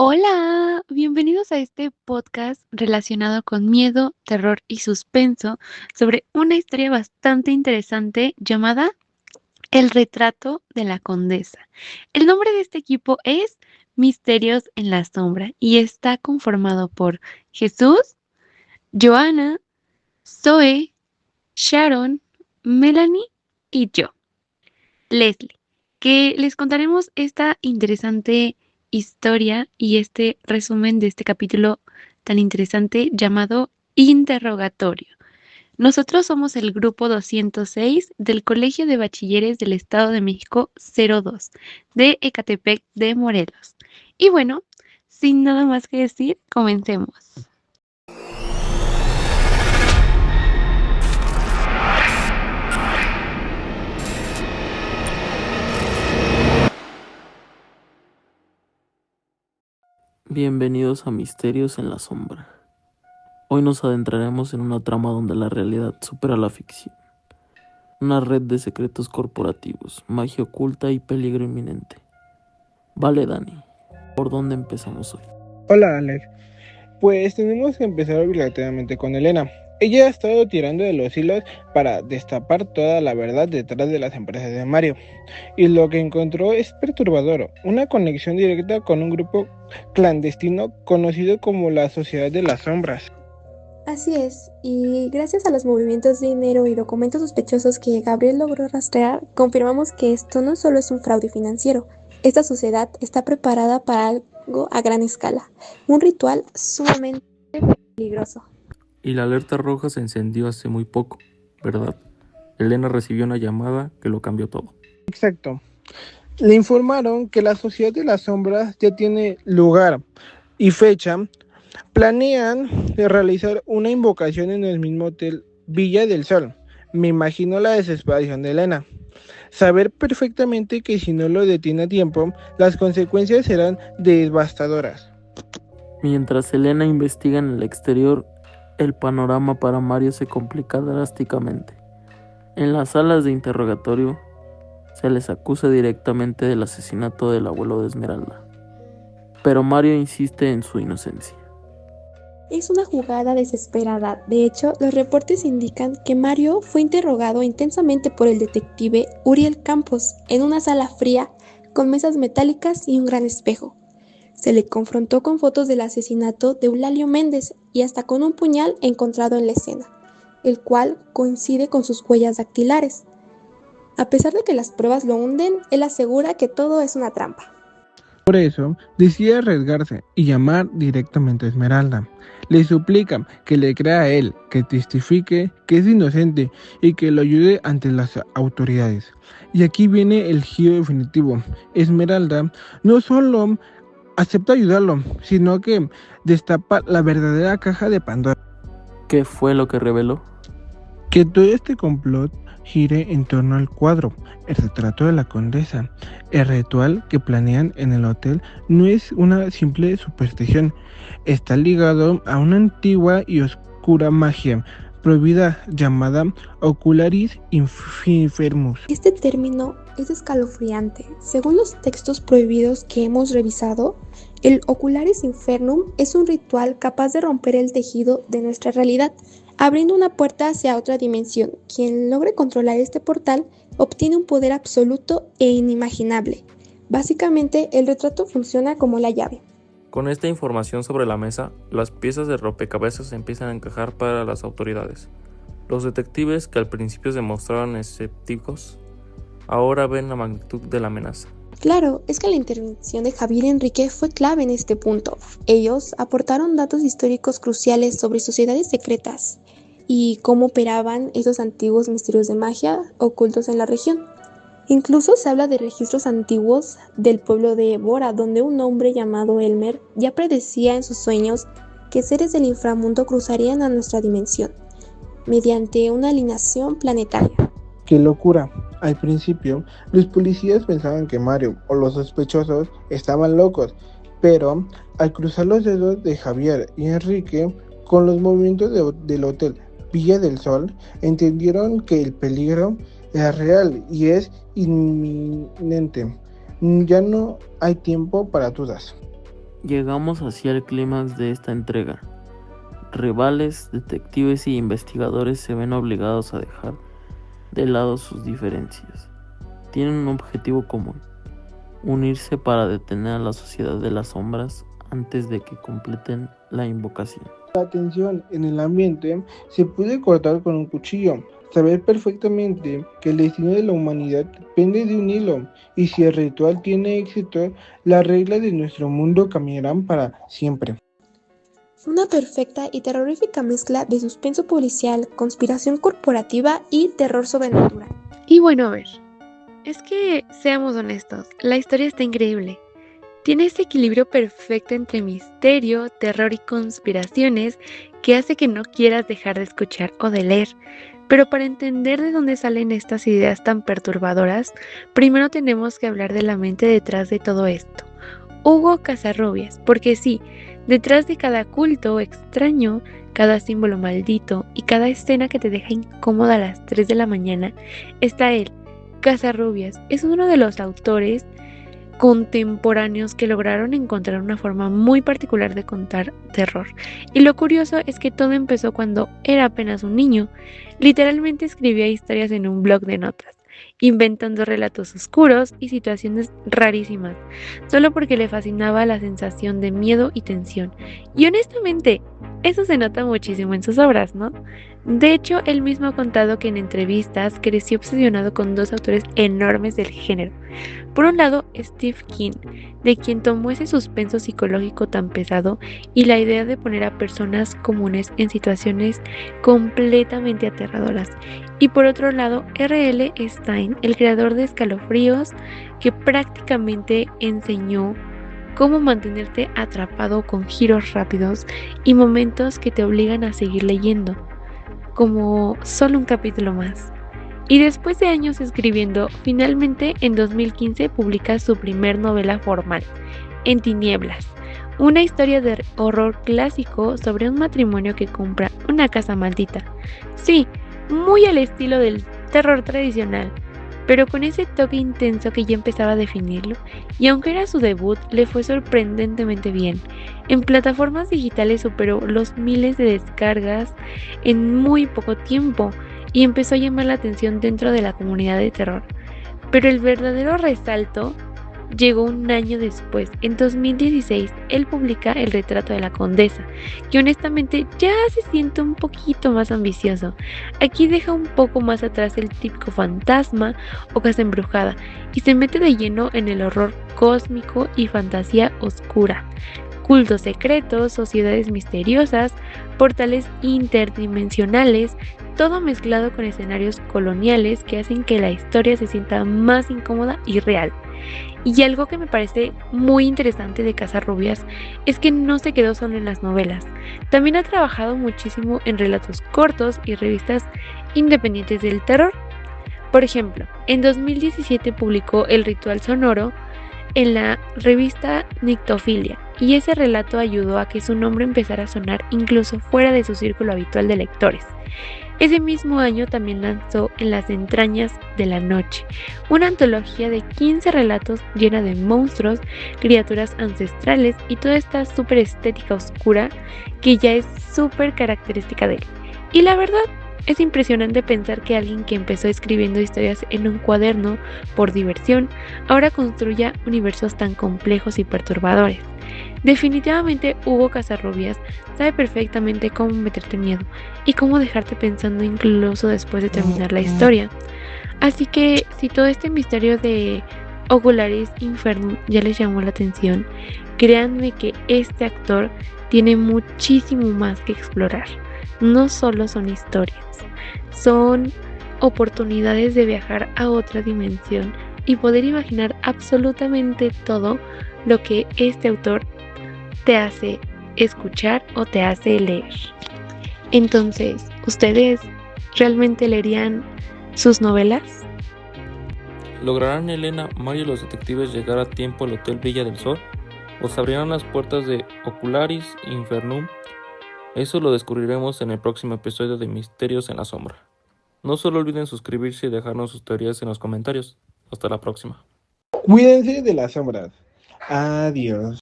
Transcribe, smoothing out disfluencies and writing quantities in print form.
Hola, bienvenidos a este podcast relacionado con miedo, terror y suspenso sobre una historia bastante interesante llamada El retrato de la condesa. El nombre de este equipo es Misterios en la Sombra y está conformado por Jesús, Joana, Zoe, Sharon, Melanie y yo, Leslie, que les contaremos esta interesante historia y este resumen de este capítulo tan interesante llamado Interrogatorio. Nosotros somos el grupo 206 del Colegio de Bachilleres del Estado de México 02 de Ecatepec de Morelos. Y bueno, sin nada más que decir, comencemos. Bienvenidos a Misterios en la Sombra. Hoy nos adentraremos en una trama donde la realidad supera la ficción. Una red de secretos corporativos, magia oculta y peligro inminente. Vale, Dani, ¿por dónde empezamos hoy? Hola, Alex. Pues tenemos que empezar obligatoriamente con Elena. Ella ha estado tirando de los hilos para destapar toda la verdad detrás de las empresas de Mario. Y lo que encontró es perturbador, una conexión directa con un grupo clandestino conocido como la Sociedad de las Sombras. Así es, y gracias a los movimientos de dinero y documentos sospechosos que Gabriel logró rastrear, confirmamos que esto no solo es un fraude financiero. Esta sociedad está preparada para algo a gran escala, un ritual sumamente peligroso. Y la alerta roja se encendió hace muy poco, ¿verdad? Elena recibió una llamada que lo cambió todo. Exacto. Le informaron que la Sociedad de las Sombras ya tiene lugar y fecha. Planean realizar una invocación en el mismo hotel Villa del Sol. Me imagino la desesperación de Elena. Saber perfectamente que si no lo detiene a tiempo, las consecuencias serán devastadoras. Mientras Elena investiga en el exterior, el panorama para Mario se complica drásticamente. En las salas de interrogatorio, se les acusa directamente del asesinato del abuelo de Esmeralda, pero Mario insiste en su inocencia. Es una jugada desesperada. De hecho, los reportes indican que Mario fue interrogado intensamente por el detective Uriel Campos en una sala fría con mesas metálicas y un gran espejo. Se le confrontó con fotos del asesinato de Eulalio Méndez y hasta con un puñal encontrado en la escena, el cual coincide con sus huellas dactilares. A pesar de que las pruebas lo hunden, él asegura que todo es una trampa. Por eso, decide arriesgarse y llamar directamente a Esmeralda. Le suplican que le crea a él, que testifique que es inocente y que lo ayude ante las autoridades. Y aquí viene el giro definitivo. Esmeralda no solo acepta ayudarlo, sino que destapa la verdadera caja de Pandora. ¿Qué fue lo que reveló? Que todo este complot gire en torno al cuadro, el retrato de la condesa. El ritual que planean en el hotel no es una simple superstición, está ligado a una antigua y oscura magia prohibida llamada Ocularis Infernus. Este término es escalofriante. Según los textos prohibidos que hemos revisado, el Ocularis Infernum es un ritual capaz de romper el tejido de nuestra realidad, abriendo una puerta hacia otra dimensión. Quien logre controlar este portal obtiene un poder absoluto e inimaginable. Básicamente, el retrato funciona como la llave. Con esta información sobre la mesa, las piezas de rompecabezas empiezan a encajar para las autoridades. Los detectives, que al principio se mostraron escépticos, ahora ven la magnitud de la amenaza. Claro, es que la intervención de Javier Enrique fue clave en este punto. Ellos aportaron datos históricos cruciales sobre sociedades secretas y cómo operaban esos antiguos misterios de magia ocultos en la región. Incluso se habla de registros antiguos del pueblo de Bora, donde un hombre llamado Elmer ya predecía en sus sueños que seres del inframundo cruzarían a nuestra dimensión mediante una alineación planetaria. ¡Qué locura! Al principio, los policías pensaban que Mario o los sospechosos estaban locos, pero al cruzar los dedos de Javier y Enrique con los movimientos del hotel Villa del Sol, entendieron que el peligro era real y es inminente. Ya no hay tiempo para dudas. Llegamos así al clímax de esta entrega. Rivales, detectives y investigadores se ven obligados a dejar de lado sus diferencias. Tienen un objetivo común: unirse para detener a la Sociedad de las Sombras antes de que completen la invocación. La tensión en el ambiente se puede cortar con un cuchillo. Saber perfectamente que el destino de la humanidad depende de un hilo, y si el ritual tiene éxito, las reglas de nuestro mundo cambiarán para siempre. Una perfecta y terrorífica mezcla de suspenso policial, conspiración corporativa y terror sobrenatural. Y bueno, a ver, es que seamos honestos, la historia está increíble. Tiene ese equilibrio perfecto entre misterio, terror y conspiraciones que hace que no quieras dejar de escuchar o de leer. Pero para entender de dónde salen estas ideas tan perturbadoras, primero tenemos que hablar de la mente detrás de todo esto. Hugo Casarrubias, porque sí, detrás de cada culto extraño, cada símbolo maldito y cada escena que te deja incómoda a las 3 de la mañana, está él. Casarrubias es uno de los autores contemporáneos que lograron encontrar una forma muy particular de contar terror. Y lo curioso es que todo empezó cuando era apenas un niño. Literalmente escribía historias en un blog de notas, inventando relatos oscuros y situaciones rarísimas, solo porque le fascinaba la sensación de miedo y tensión. Y honestamente, eso se nota muchísimo en sus obras, ¿no? De hecho, él mismo ha contado que en entrevistas creció obsesionado con dos autores enormes del género. Por un lado, Steve King, de quien tomó ese suspenso psicológico tan pesado y la idea de poner a personas comunes en situaciones completamente aterradoras. Y por otro lado, R.L. Stein, el creador de Escalofríos, que prácticamente enseñó cómo mantenerte atrapado con giros rápidos y momentos que te obligan a seguir leyendo, como solo un capítulo más. Y después de años escribiendo, finalmente en 2015 publica su primer novela formal, En Tinieblas, una historia de horror clásico sobre un matrimonio que compra una casa maldita. Sí, muy al estilo del terror tradicional, pero con ese toque intenso que ya empezaba a definirlo, y aunque era su debut, le fue sorprendentemente bien. En plataformas digitales superó los miles de descargas en muy poco tiempo y empezó a llamar la atención dentro de la comunidad de terror. Pero el verdadero resalto llegó un año después. En 2016, él publica El retrato de la condesa, que honestamente ya se siente un poquito más ambicioso. Aquí deja un poco más atrás el típico fantasma o casa embrujada y se mete de lleno en el horror cósmico y fantasía oscura. Cultos secretos, sociedades misteriosas, portales interdimensionales, todo mezclado con escenarios coloniales que hacen que la historia se sienta más incómoda y real. Y algo que me parece muy interesante de Casarrubias es que no se quedó solo en las novelas. También ha trabajado muchísimo en relatos cortos y revistas independientes del terror. Por ejemplo, en 2017 publicó El ritual sonoro en la revista Nictofilia, y ese relato ayudó a que su nombre empezara a sonar incluso fuera de su círculo habitual de lectores. Ese mismo año también lanzó En las entrañas de la noche, una antología de 15 relatos llena de monstruos, criaturas ancestrales y toda esta súper estética oscura que ya es súper característica de él. Y la verdad, es impresionante pensar que alguien que empezó escribiendo historias en un cuaderno por diversión, ahora construya universos tan complejos y perturbadores. Definitivamente Hugo Casarrubias sabe perfectamente cómo meterte miedo y cómo dejarte pensando incluso después de terminar la historia. Así que si todo este misterio de Ocularis Infernum ya les llamó la atención, créanme que este actor tiene muchísimo más que explorar. No solo son historias, son oportunidades de viajar a otra dimensión y poder imaginar absolutamente todo lo que este autor te hace escuchar o te hace leer. Entonces, ¿ustedes realmente leerían sus novelas? ¿Lograrán Elena, Mario y los detectives llegar a tiempo al Hotel Villa del Sol? ¿O se abrirán las puertas de Ocularis Infernum? Eso lo descubriremos en el próximo episodio de Misterios en la Sombra. No solo olviden suscribirse y dejarnos sus teorías en los comentarios. Hasta la próxima. Cuídense de las sombras. Adiós.